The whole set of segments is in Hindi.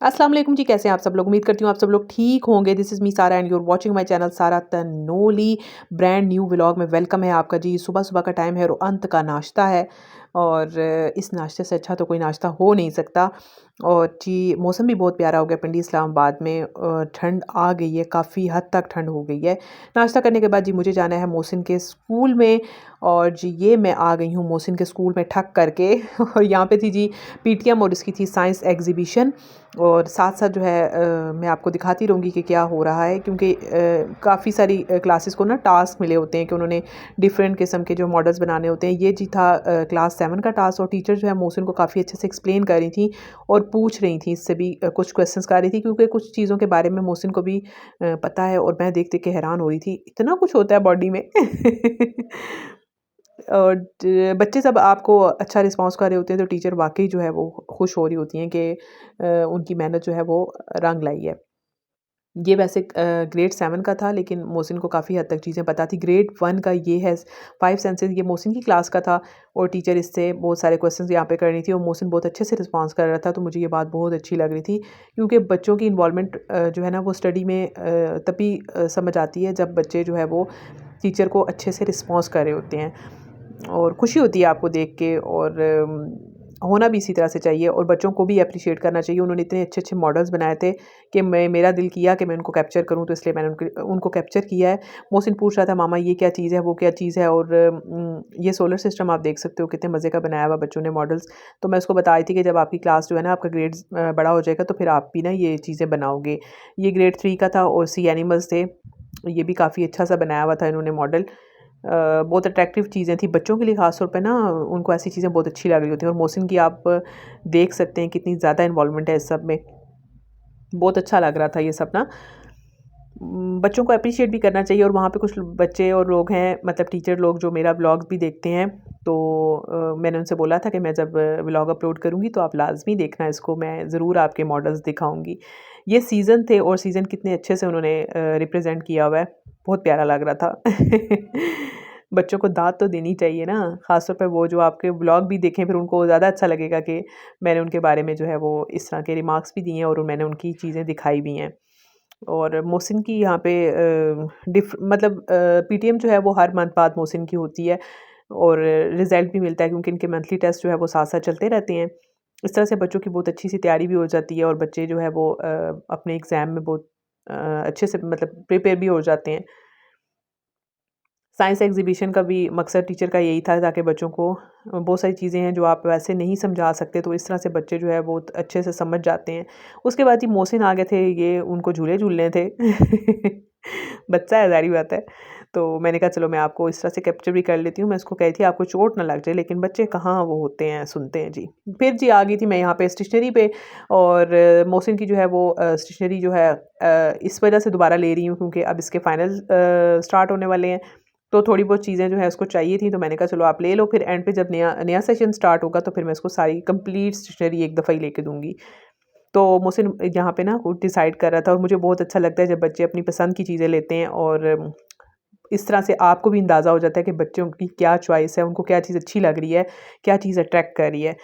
अस्सलाम वालेकुम जी, कैसे हैं आप सब लोग? उम्मीद करती हूँ आप सब लोग ठीक होंगे। This is me Sara and you are watching my channel Sara Tanoli. Brand new vlog में वेलकम है आपका जी। सुबह-सुबह का टाइम है और अंत का नाश्ता है और इस नाश्ते से अच्छा तो कोई नाश्ता हो नहीं सकता। और जी, मौसम भी बहुत प्यारा हो गया पिंडी इस्लामाबाद में। ठंड आ गई है, काफ़ी हद तक ठंड हो गई है। नाश्ता करने के बाद जी मुझे जाना है मोहसिन के स्कूल में और जी ये मैं आ गई हूँ मोहसिन के स्कूल में ठक करके और यहाँ पे थी जी पीटीएम और इसकी थी साइंस एग्ज़िबिशन। और साथ-साथ जो है मैं आपको दिखाती रहूँगी कि क्या हो रहा है, क्योंकि काफ़ी सारी क्लासेस को ना टास्क मिले होते हैं कि उन्होंने डिफरेंट किस्म के जो मॉडल्स बनाने होते हैं। ये जी था क्लास 7 का टास्क और टीचर जो है मोहसिन को काफ़ी अच्छे से एक्सप्लेन कर रही थी और पूछ रही थी इससे भी कुछ क्वेश्चंस कर रही थी, क्योंकि कुछ चीज़ों के बारे में मोहसिन को भी पता है और मैं देख-देख के हैरान हो रही थी। इतना कुछ होता है बॉडी में। और बच्चे जब आपको अच्छा रिस्पॉन्स कर रहे होते हैं तो टीचर वाक़ई जो है वो खुश हो रही होती हैं कि उनकी मेहनत जो है वो रंग लाई है। ये वैसे ग्रेड 7 का था, लेकिन मोहसिन को काफ़ी हद तक चीज़ें पता थी। ग्रेड 1 का ये है 5 सेंसेस, ये मोहसिन की क्लास का था और टीचर इससे बहुत सारे क्वेश्चंस यहाँ पे कर रही थी और मोहसिन बहुत अच्छे से रिस्पॉन्स कर रहा था, तो मुझे ये बात बहुत अच्छी लग रही थी। क्योंकि बच्चों की इन्वॉल्वमेंट जो है ना वो स्टडी में तभी समझ आती है जब बच्चे जो है वो टीचर को अच्छे से रिस्पॉन्स कर रहे होते हैं। और खुशी होती है आपको देख के और होना भी इसी तरह से चाहिए और बच्चों को भी एप्रिशिएट करना चाहिए। उन्होंने इतने अच्छे-अच्छे मॉडल्स बनाए थे कि मेरा दिल किया कि मैं उनको कैप्चर करूँ, तो इसलिए मैंने उनको कैप्चर किया है। मोहसिन पूछ रहा था, मामा ये क्या चीज़ है, वो क्या चीज़ है, और ये सोलर सिस्टम आप देख सकते हो कितने मज़े का बनाया हुआ बच्चों ने मॉडल्स। तो मैं उसको बता रही थी कि जब आपकी क्लास जो है ना, आपका ग्रेड्स बड़ा हो जाएगा तो फिर आप भी ना ये चीज़ें बनाओगे। ये ग्रेड 3 का था और सी एनिमल्स थे। ये भी काफ़ी अच्छा-सा बनाया हुआ था इन्होंने मॉडल। बहुत अट्रैक्टिव चीज़ें थी बच्चों के लिए, ख़ास तौर पे ना उनको ऐसी चीज़ें बहुत अच्छी लग रही होती हैं। और मोहसिन की आप देख सकते हैं कितनी ज़्यादा इन्वॉल्वमेंट है इस सब में। बहुत अच्छा लग रहा था ये सब ना। बच्चों को एप्रिशिएट भी करना चाहिए और वहाँ पे कुछ बच्चे और लोग हैं, मतलब टीचर लोग जो मेरा व्लॉग भी देखते हैं। तो मैंने उनसे बोला था कि मैं जब व्लॉग अपलोड करूँगी तो आप लाज़मी देखना इसको, मैं ज़रूर आपके मॉडल्स दिखाऊँगी। ये सीज़न थे और सीज़न कितने अच्छे से उन्होंने रिप्रेज़ेंट किया हुआ है, बहुत प्यारा लग रहा था। बच्चों को दाद तो देनी चाहिए ना, ख़ास तौर पे वो जो आपके व्लॉग भी देखें फिर उनको ज़्यादा अच्छा लगेगा कि मैंने उनके बारे में जो है वो इस तरह के रिमार्क्स भी दिए हैं और मैंने उनकी चीज़ें दिखाई भी हैं। और मोहसिन की यहाँ पे मतलब पीटीएम जो है वो हर मंथ बाद मोहसिन की होती है और रिज़ल्ट भी मिलता है, क्योंकि इनके मंथली टेस्ट जो है वो साथ-साथ चलते रहते हैं। इस तरह से बच्चों की बहुत अच्छी सी तैयारी भी हो जाती है और बच्चे जो है वो अपने एग्ज़ाम में बहुत अच्छे से मतलब प्रिपेयर भी हो जाते हैं। साइंस एग्ज़िबिशन का भी मकसद टीचर का यही था, ताकि बच्चों को बहुत सारी चीज़ें हैं जो आप वैसे नहीं समझा सकते, तो इस तरह से बच्चे जो है बहुत अच्छे से समझ जाते हैं। उसके बाद ही मोहसिन आ गए थे, ये उनको झूले झूलने थे। बच्चा है, ज़ाहिर-सी बात है। तो मैंने कहा चलो मैं आपको इस तरह से कैप्चर भी कर लेती हूँ। मैं उसको कही थी आपको चोट ना लग जाए, लेकिन बच्चे कहाँ वो होते हैं, सुनते हैं जी। फिर जी आ गई थी मैं यहाँ पे स्टेशनरी पे और मोहसिन की जो है वो स्टेशनरी जो है इस वजह से दोबारा ले रही हूँ क्योंकि अब इसके फाइनल स्टार्ट होने वाले हैं। तो थोड़ी बहुत चीज़ें जो है उसको चाहिए थी, तो मैंने कहा चलो आप ले लो, फिर एंड पे जब नया नया सेशन स्टार्ट होगा तो फिर मैं इसको सारी कंप्लीट स्टेशनरी एक दफ़ा ही लेके दूँगी। तो मोहसिन यहाँ पे ना वो डिसाइड कर रहा था और मुझे बहुत अच्छा लगता है जब बच्चे अपनी पसंद की चीज़ें लेते हैं और इस तरह से आपको भी अंदाज़ा हो जाता है कि बच्चों की क्या चॉइस है, उनको क्या चीज़ अच्छी लग रही है, क्या चीज़ अट्रैक्ट कर रही है।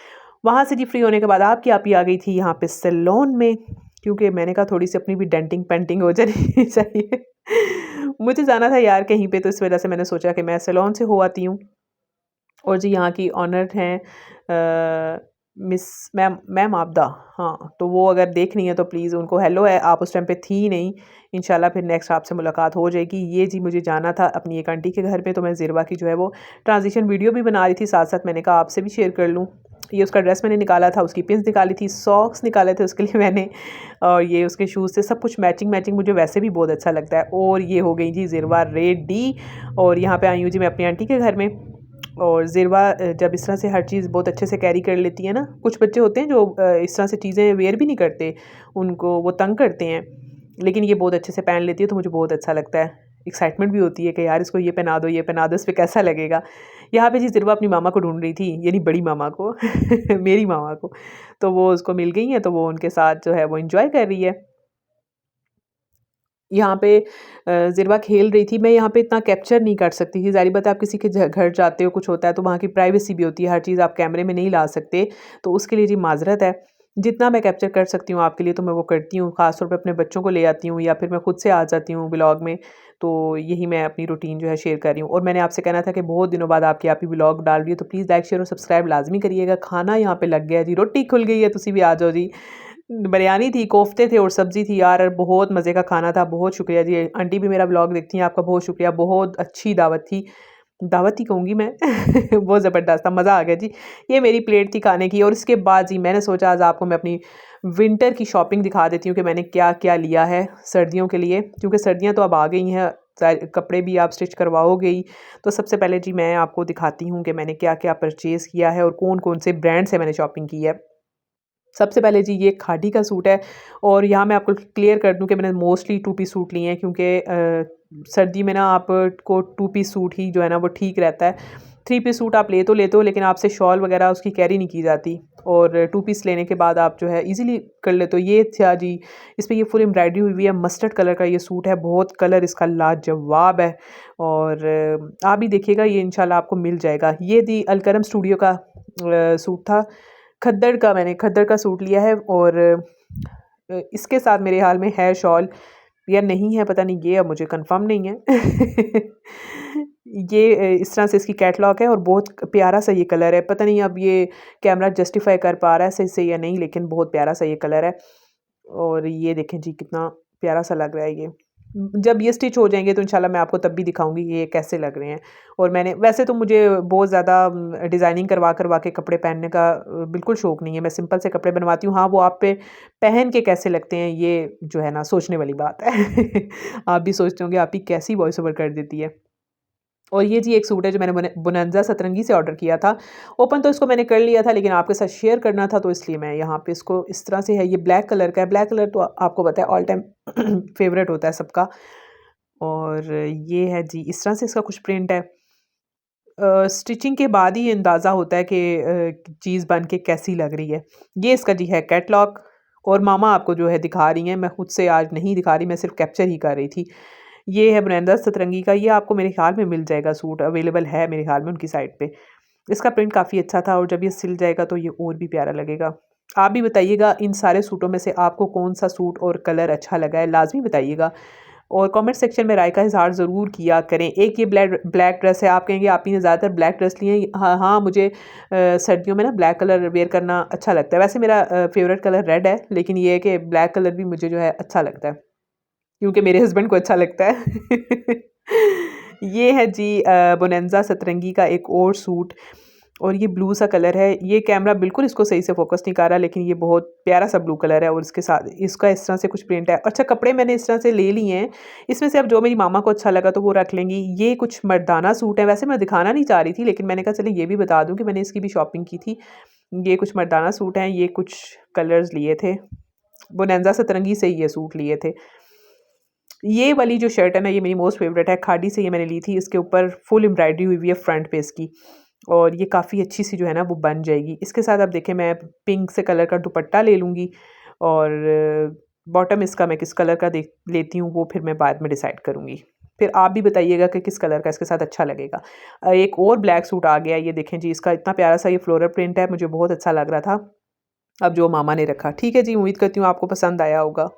वहाँ से जी फ्री होने के बाद आपकी आप ही आ गई थी यहाँ पे सैलून में, क्योंकि मैंने कहा थोड़ी-सी अपनी भी डेंटिंग पेंटिंग हो जानी चाहिए। मुझे जाना था यार कहीं पे, तो इस वज़ह से मैंने सोचा कि मैं सैलून से हो आती हूँ। और जी यहाँ की ओनर हैं मिस मैम आबदा। हाँ, तो वो अगर देख रही हैं तो प्लीज़ उनको हेलो है, आप उस टाइम पे थी ही नहीं। इंशाल्लाह फिर नेक्स्ट आपसे मुलाकात हो जाएगी। ये जी मुझे जाना था अपनी एक आंटी के घर पे, तो मैं ज़िरवा की जो है वो ट्रांज़िशन वीडियो भी बना रही थी साथ-साथ, मैंने कहा आपसे भी शेयर कर लूँ। ये उसका ड्रेस मैंने निकाला था, उसकी पिन्स निकाली थी, सॉक्स निकाले थे उसके लिए मैंने और ये उसके शूज़ थे, सब कुछ मैचिंग-मैचिंग, मुझे वैसे भी बहुत अच्छा लगता है। और ये हो गई जी ज़िरवा रेडी और यहाँ पे आई हूँ जी मैं अपनी आंटी के घर में। और ज़िरवा जब इस तरह से हर चीज़ बहुत अच्छे से कैरी कर लेती है ना, कुछ बच्चे होते हैं जो इस तरह से चीज़ें वेयर भी नहीं करते, उनको वो तंग करते हैं, लेकिन ये बहुत अच्छे से पहन लेती है तो मुझे बहुत अच्छा लगता है। एक्साइटमेंट भी होती है कि यार इसको ये पहना दो, इस पे कैसा लगेगा। यहाँ पे जी ज़िरवा अपनी मामा को ढूँढ रही थी, यानी बड़ी मामा को मेरी मामा को। तो वो उसको मिल गई हैं, तो वो उनके साथ जो है वो एन्जॉय कर रही है। यहाँ पे ज़िरवा खेल रही थी, मैं यहाँ पे इतना कैप्चर नहीं कर सकती थी, ज़ाहिर बात है आप किसी के घर जाते हो, कुछ होता है तो वहाँ की प्राइवेसी भी होती है, हर चीज़ आप कैमरे में नहीं ला सकते, तो उसके लिए जी माज़रत है। जितना मैं कैप्चर कर सकती हूँ आपके लिए तो मैं वो करती हूँ, ख़ास तौर पे अपने बच्चों को ले आती हूँ या फिर मैं खुद से आ जाती हूँ व्लॉग में। तो यही मैं अपनी रूटीन जो है शेयर कर रही हूँ। और मैंने आपसे कहना था कि बहुत दिनों बाद आपकी आप ही व्लॉग डाल रही है, तो प्लीज़ लाइक शेयर और सब्सक्राइब लाज़मी करिएगा। खाना यहाँ पे लग गया जी, रोटी खुल गई है, तुसी भी आ जाओ जी। बिरयानी थी, कोफ्ते थे और सब्ज़ी थी यार, बहुत मज़े का खाना था। बहुत शुक्रिया जी, आंटी भी मेरा व्लॉग देखती हैं, आपका बहुत शुक्रिया, बहुत अच्छी दावत थी। दावत ही कहूँगी मैं। बहुत ज़बरदस्त था, मज़ा आ गया जी। ये मेरी प्लेट थी खाने की। और इसके बाद जी मैंने सोचा आज आपको मैं अपनी विंटर की शॉपिंग दिखा देती हूँ कि मैंने क्या-क्या लिया है सर्दियों के लिए, क्योंकि सर्दियाँ तो अब आ गई हैं, कपड़े भी आप स्टिच करवाओगे ही। तो सबसे पहले जी मैं आपको दिखाती हूँ कि मैंने क्या-क्या परचेज़ किया है और कौन-कौन से ब्रांड से मैंने शॉपिंग की है। सबसे पहले जी ये खादी का सूट है और यहाँ मैं आपको क्लियर कर दूँ कि मैंने मोस्टली टू पीस सूट लिए हैं, क्योंकि सर्दी में ना आपको टू पीस सूट ही जो है ना वो ठीक रहता है। थ्री पीस सूट आप लेते हो लेकिन आपसे शॉल वगैरह उसकी कैरी नहीं की जाती, और टू पीस लेने के बाद आप जो है ईज़िली कर लेते हो। ये था जी, इस पे ये फुल एम्ब्रॉयडरी हुई हुई है, मस्टर्ड कलर का ये सूट है, बहुत कलर इसका लाजवाब है। और आप भी देखिएगा, ये इंशाल्लाह आपको मिल जाएगा। ये दी अलकरम स्टूडियो का सूट था। मैंने खद्दर का सूट लिया है। और इसके साथ मेरे ख़्याल में है शॉल या नहीं है, पता नहीं, ये अब मुझे कंफर्म नहीं है। ये इस तरह से इसकी कैटलॉग है और बहुत प्यारा सा ये कलर है। पता नहीं अब ये कैमरा जस्टिफाई कर पा रहा है सही से या नहीं, लेकिन बहुत प्यारा सा ये कलर है। और ये देखें जी कितना प्यारा सा लग रहा है ये। जब ये स्टिच हो जाएँगे तो इंशाल्लाह मैं आपको तब भी दिखाऊँगी कि ये कैसे लग रहे हैं। और मैंने वैसे तो मुझे बहुत ज़्यादा डिज़ाइनिंग करवा के कपड़े पहनने का बिल्कुल शौक नहीं है। मैं सिंपल से कपड़े बनवाती हूँ। हाँ, वो आप पे पहन के कैसे लगते हैं ये जो है ना सोचने वाली बात है। आप भी सोचते होंगे आप ही कैसी वॉइस ओवर कर देती है। और ये जी एक सूट है जो मैंने बोनांज़ा सतरंगी से ऑर्डर किया था। ओपन तो इसको मैंने कर लिया था, लेकिन आपके साथ शेयर करना था तो इसलिए मैं यहाँ पे इसको इस तरह से है। ये ब्लैक कलर का है। ब्लैक कलर तो आपको पता है ऑल टाइम फ़ेवरेट होता है सबका। और ये है जी, इस तरह से इसका कुछ प्रिंट है। स्टिचिंग के बाद ही अंदाज़ा होता है कि चीज़ बन के कैसी लग रही है। ये इसका जी है कैटलॉग। और मामा आपको जो है दिखा रही हैं, मैं खुद से आज नहीं दिखा रही, मैं सिर्फ़ कैप्चर ही कर रही थी। ये है ब्रांडा सतरंगी का, ये आपको मेरे ख़्याल में मिल जाएगा, सूट अवेलेबल है मेरे ख़्याल में उनकी साइट पे। इसका प्रिंट काफ़ी अच्छा था और जब ये सिल जाएगा तो ये और भी प्यारा लगेगा। आप भी बताइएगा इन सारे सूटों में से आपको कौन-सा सूट और कलर अच्छा लगा है, लाज़मी बताइएगा। और कमेंट सेक्शन में राय का इज़हार ज़रूर किया करें। एक ये ब्लैक ब्लैक ड्रेस है, आप कहेंगे आप ही ने ज़्यादातर ब्लैक ड्रेस लिए हैं। हाँ, हाँ, मुझे सर्दियों में ना ब्लैक कलर वियर करना अच्छा लगता है। वैसे मेरा फ़ेवरेट कलर रेड है, लेकिन ये है कि ब्लैक कलर भी मुझे जो है अच्छा लगता है, क्योंकि मेरे हस्बैंड को अच्छा लगता है। ये है जी बोनांज़ा सतरंगी का एक और सूट। और ये ब्लू सा कलर है। ये कैमरा बिल्कुल इसको सही से फ़ोकस नहीं कर रहा, लेकिन ये बहुत प्यारा सा ब्लू कलर है और इसके साथ इसका इस तरह से कुछ प्रिंट है। अच्छा, कपड़े मैंने इस तरह से ले लिए हैं। इसमें से अब जो मेरी मामा को अच्छा लगा तो वो रख लेंगी। ये कुछ मर्दाना सूट है, वैसे मैं दिखाना नहीं चाह रही थी, लेकिन मैंने कहा चलिए ये भी बता दूँ कि मैंने इसकी भी शॉपिंग की थी। ये कुछ मर्दाना सूट हैं, ये कुछ कलर्स लिए थे। बोनांज़ा सतरंगी से ही ये सूट लिए थे। ये वाली जो शर्ट है ना, ये मेरी मोस्ट फेवरेट है। खादी से ये मैंने ली थी। इसके ऊपर फुल एम्ब्रॉयडरी हुई हुई है फ्रंट पे इसकी, और ये काफ़ी अच्छी सी जो है ना वो बन जाएगी। इसके साथ आप देखें मैं पिंक से कलर का दुपट्टा ले लूँगी। और बॉटम इसका मैं किस कलर का देख लेती हूँ वो फिर मैं बाद में डिसाइड करूँगी। फिर आप भी बताइएगा कि किस कलर का इसके साथ अच्छा लगेगा। एक और ब्लैक सूट आ गया, ये देखें जी, इसका इतना प्यारा सा ये फ्लोरल प्रिंट है, मुझे बहुत अच्छा लग रहा था। अब जो मामा ने रखा, ठीक है जी, उम्मीद करती हूँ आपको पसंद आया होगा।